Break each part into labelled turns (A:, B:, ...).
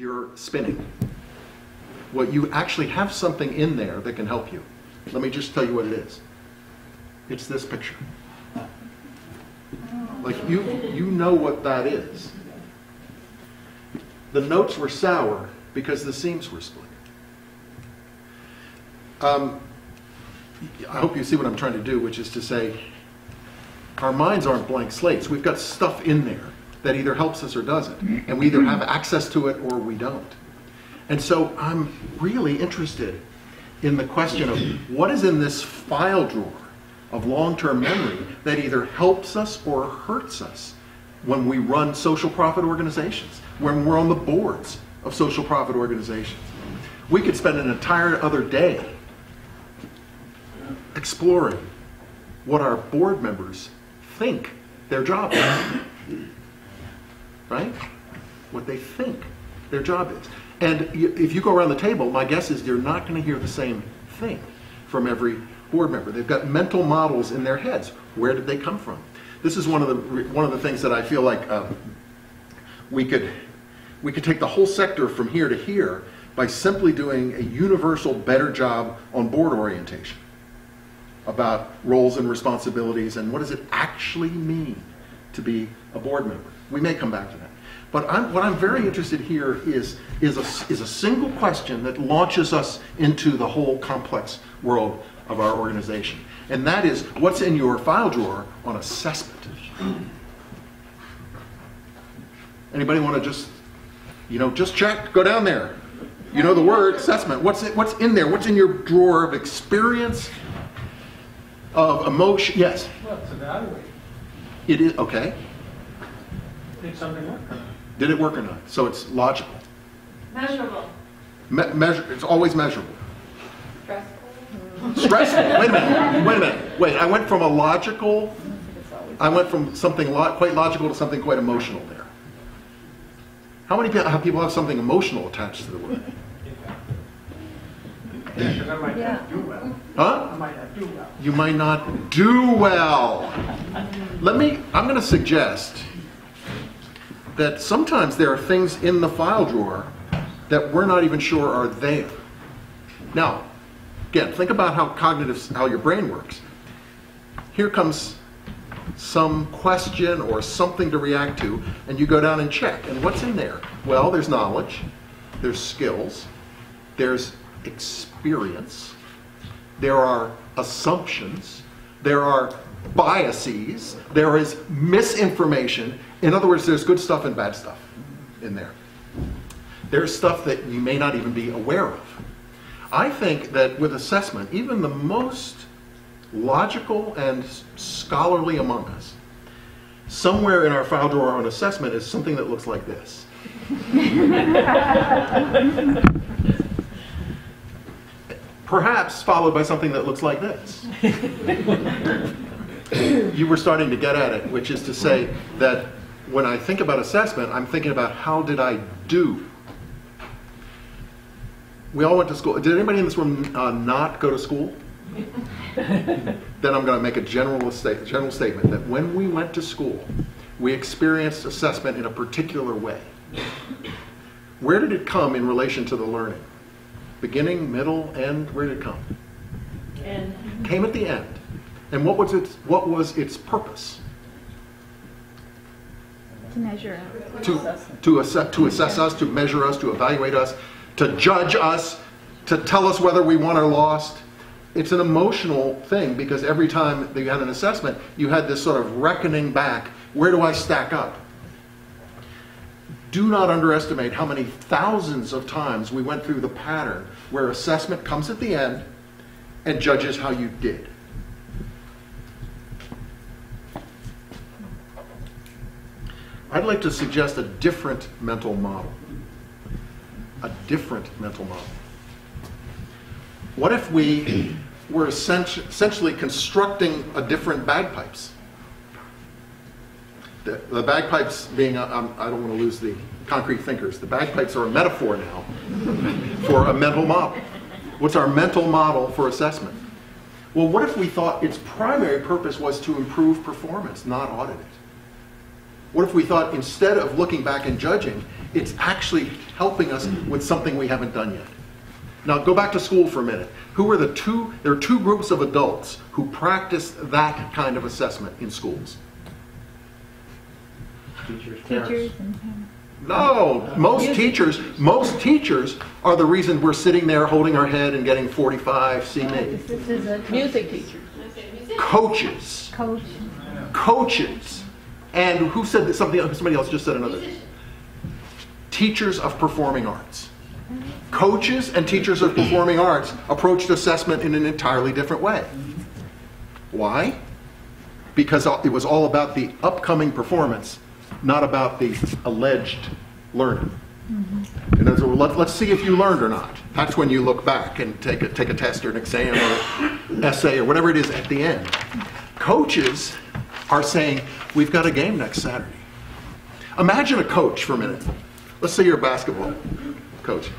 A: you're spinning. What you actually have something in there that can help you. Let me just tell you what it is. It's this picture. Like you know what that is. The notes were sour because the seams were split. I hope you see what I'm trying to do, which is to say, our minds aren't blank slates. We've got stuff in there that either helps us or doesn't. And we either have access to it or we don't. And so I'm really interested in the question of what is in this file drawer of long-term memory that either helps us or hurts us when we run social profit organizations, when we're on the boards of social profit organizations. We could spend an entire other day exploring what our board members think their job is, right? What they think their job is. And if you go around the table, my guess is you're not going to hear the same thing from every board member. They've got mental models in their heads. Where did they come from? This is one of the things that I feel like we could take the whole sector from here to here by simply doing a universal better job on board orientation about roles and responsibilities and what does it actually mean to be a board member. We may come back to that. But what I'm very interested here is a single question that launches us into the whole complex world of our organization. And that is, what's in your file drawer on assessment? Anybody want to just check, go down there. You know the word, assessment. What's in there? What's in your drawer of experience, of emotion? Yes?
B: Well, it's evaluating.
A: It is, okay.
B: Did something work or not?
A: Did it work or not? So it's logical.
C: Measurable.
A: It's always measurable.
C: Stressful.
A: Stressful. Wait a minute. Wait, I went from a logical, I went from something quite logical to something quite emotional there. How many people have something emotional attached to the word?
B: Yeah, because I might not do well.
A: Huh?
B: I might not do well.
A: You might not do well. I'm going to suggest that sometimes there are things in the file drawer that we're not even sure are there. Now, again, think about how your brain works. Here comes some question or something to react to, and you go down and check. And what's in there? Well, there's knowledge, there's skills, there's experience, there are assumptions, there are biases, there is misinformation. In other words, there's good stuff and bad stuff in there. There's stuff that you may not even be aware of. I think that with assessment, even the most logical and scholarly among us, somewhere in our file drawer on assessment is something that looks like this. Perhaps followed by something that looks like this. You were starting to get at it, which is to say that when I think about assessment, I'm thinking about how did I do? We all went to school. Did anybody in this room not go to school? Then I'm going to make a general statement that when we went to school, we experienced assessment in a particular way. Where did it come in relation to the learning? Beginning, middle, end? Where did it come?
C: End.
A: Came at the end. And what was its purpose?
D: To measure.
A: To assess us, to measure us, to evaluate us, to judge us, to tell us whether we won or lost. It's an emotional thing because every time that you had an assessment, you had this sort of reckoning back. Where do I stack up? Do not underestimate how many thousands of times we went through the pattern where assessment comes at the end and judges how you did. I'd like to suggest a different mental model. A different mental model. What if we were essentially constructing a different bagpipes? The bagpipes being, I don't want to lose the concrete thinkers, the bagpipes are a metaphor now for a mental model. What's our mental model for assessment? Well, what if we thought its primary purpose was to improve performance, not audit it? What if we thought instead of looking back and judging, it's actually helping us with something we haven't done yet? Now go back to school for a minute. Who are the two, there are two groups of adults who practice that kind of assessment in schools.
D: Teachers,
E: Teachers
D: parents.
E: and parents.
A: No, most teachers are the reason we're sitting there holding our head and getting 45 CME.
E: This is a
C: Music teachers.
A: Coaches,
E: coach.
A: and who said that? Somebody else just said another. Teachers of performing arts. Coaches and teachers of performing arts approached assessment in an entirely different way. Why? Because it was all about the upcoming performance, not about the alleged learning. And so let's see if you learned or not. That's when you look back and take a test or an exam or an essay or whatever it is at the end. Coaches are saying, we've got a game next Saturday. Imagine a coach for a minute. Let's say you're a basketball coach.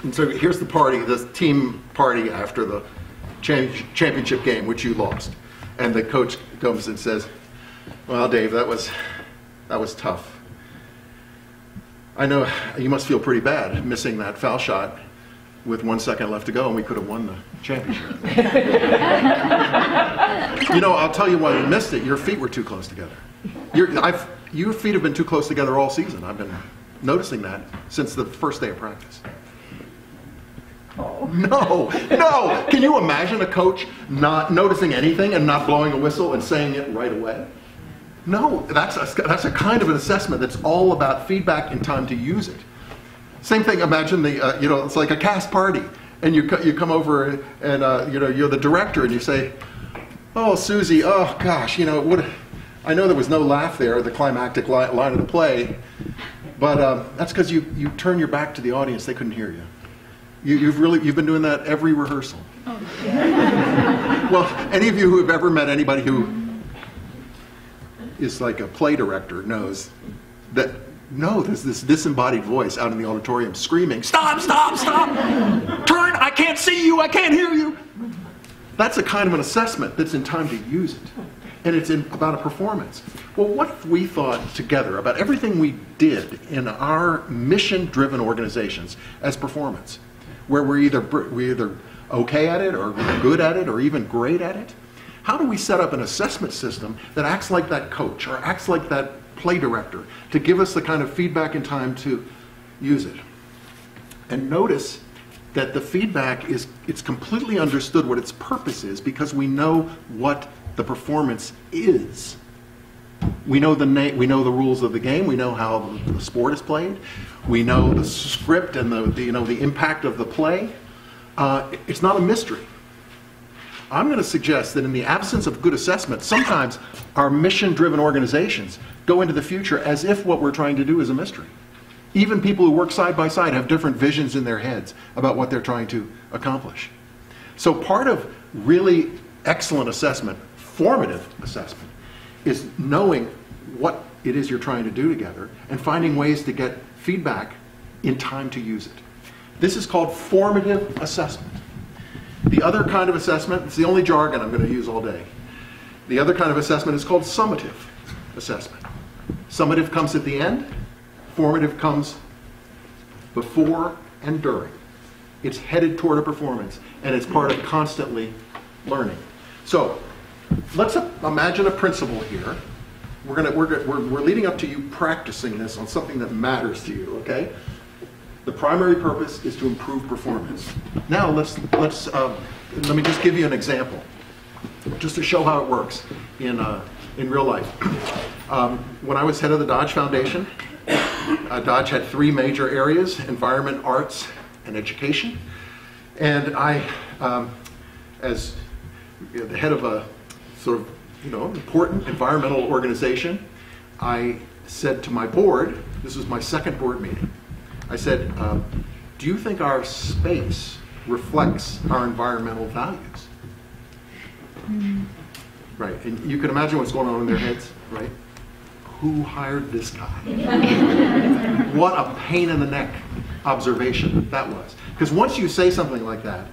A: And so here's the party, the team party after the championship game, which you lost. And the coach comes and says, well, Dave, that was tough. I know you must feel pretty bad missing that foul shot with 1 second left to go, and we could have won the championship. You know, I'll tell you why you missed it. Your feet were too close together. Your feet have been too close together all season. I've been noticing that since the first day of practice. No. Can you imagine a coach not noticing anything and not blowing a whistle and saying it right away? No, that's a kind of an assessment that's all about feedback and time to use it. Same thing. Imagine it's like a cast party, and you come over and you're the director and you say, "Oh, Susie, oh gosh, I know there was no laugh there, the climactic line of the play, but that's because you turn your back to the audience; they couldn't hear you. You've been doing that every rehearsal." Well, any of you who have ever met anybody who is like a play director knows that there's this disembodied voice out in the auditorium screaming, "Stop, stop, stop! Turn, I can't see you, I can't hear you!" That's a kind of an assessment that's in time to use it. And it's about a performance. Well, what if we thought together about everything we did in our mission-driven organizations as performance, where we're either okay at it, or we're good at it, or even great at it? How do we set up an assessment system that acts like that coach or acts like that play director to give us the kind of feedback in time to use it? And notice that the feedback it's completely understood what its purpose is because we know what the performance is. We know the rules of the game. We know how the sport is played. We know the script and the impact of the play. It's not a mystery. I'm going to suggest that in the absence of good assessment, sometimes our mission-driven organizations go into the future as if what we're trying to do is a mystery. Even people who work side by side have different visions in their heads about what they're trying to accomplish. So part of really excellent assessment, formative assessment, is knowing what it is you're trying to do together and finding ways to get feedback in time to use it. This is called formative assessment. The other kind of assessment, it's the only jargon I'm going to use all day. The other kind of assessment is called summative assessment. Summative comes at the end. Formative comes before and during. It's headed toward a performance, and it's part of constantly learning. So let's imagine a principle here. We're leading up to you practicing this on something that matters to you, okay? The primary purpose is to improve performance. Now let me just give you an example, just to show how it works in real life. When I was head of the Dodge Foundation, Dodge had 3 major areas: environment, arts, and education. And I, as the head of a sort of important environmental organization, I said to my board, this was my second board meeting, I said, do you think our space reflects our environmental values? Right, and you can imagine what's going on in their heads, right? Who hired this guy? What a pain in the neck observation that was. Because once you say something like that,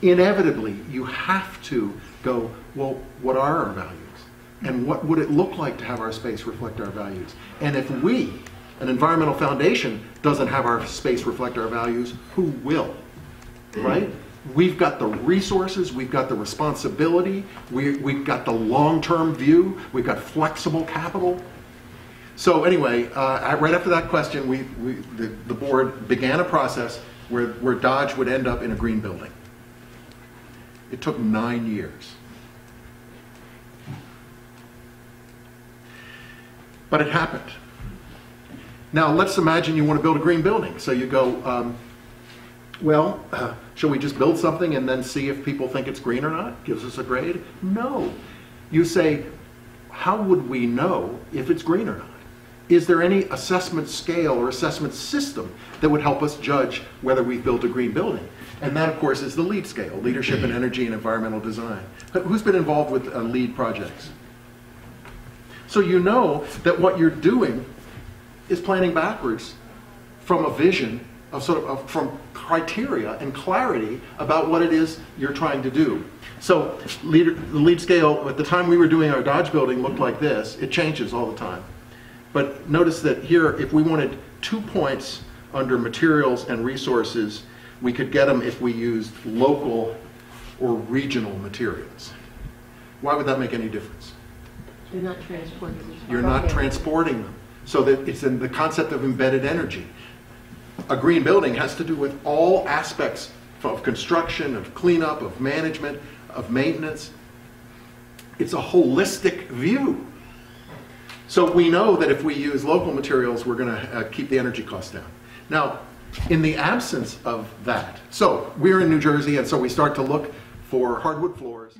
A: inevitably you have to go, well, what are our values? And what would it look like to have our space reflect our values? And if we, an environmental foundation, doesn't have our space reflect our values, who will? Right? We've got the resources, we've got the responsibility, we've got the long-term view, we've got flexible capital. So anyway, right after that question, the board began a process where Dodge would end up in a green building. It took 9 years. But it happened. Now let's imagine you want to build a green building. So you go, shall we just build something and then see if people think it's green or not? Gives us a grade? No. You say, how would we know if it's green or not? Is there any assessment scale or assessment system that would help us judge whether we've built a green building? And that, of course, is the LEED scale, Leadership in Energy and Environmental Design. Who's been involved with LEED projects? So you know that what you're doing is planning backwards from a vision of from criteria and clarity about what it is you're trying to do. So the LEED scale, at the time we were doing our Dodge building, looked like this. It changes all the time. But notice that here, if we wanted 2 points under materials and resources, we could get them if we used local or regional materials. Why would that make any difference?
E: You're not transporting them.
A: You're not transporting them. So that it's in the concept of embedded energy. A green building has to do with all aspects of construction, of cleanup, of management, of maintenance. It's a holistic view. So we know that if we use local materials, we're going to keep the energy costs down. Now, in the absence of that, so we're in New Jersey, and so we start to look for hardwood floors.